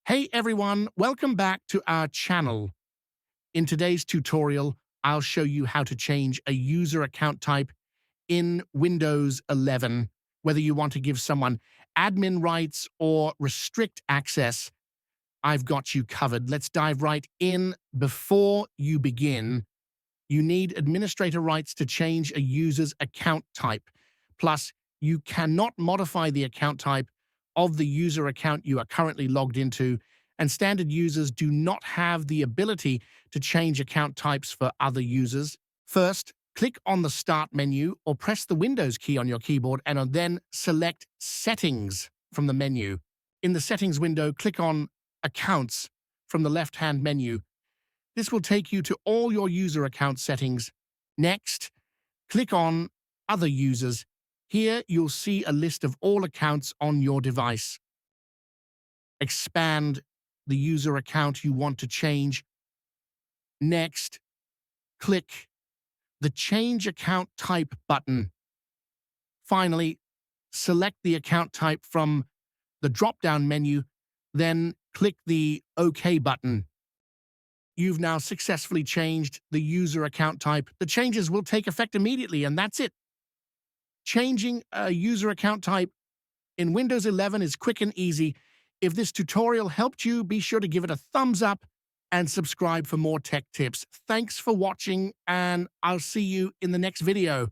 Hey everyone, welcome back to our channel. In today's tutorial, I'll show you how to change a user account type in Windows 11, whether you want to give someone admin rights or restrict access. I've got you covered. Let's dive right in. Before you begin, you need administrator rights to change a user's account type. Plus, you cannot modify the account type of the user account you are currently logged into, and standard users do not have the ability to change account types for other users. First, click on the Start menu or press the Windows key on your keyboard and then select Settings from the menu. In the Settings window, click on Accounts from the left-hand menu. This will take you to all your user account settings. Next, click on Other Users. Here, you'll see a list of all accounts on your device. Expand the user account you want to change. Next, click the Change Account Type button. Finally, select the account type from the drop-down menu, then click the OK button. You've now successfully changed the user account type. The changes will take effect immediately, and that's it. Changing a user account type in Windows 11 is quick and easy. If this tutorial helped you, be sure to give it a thumbs up and subscribe for more tech tips. Thanks for watching, and I'll see you in the next video.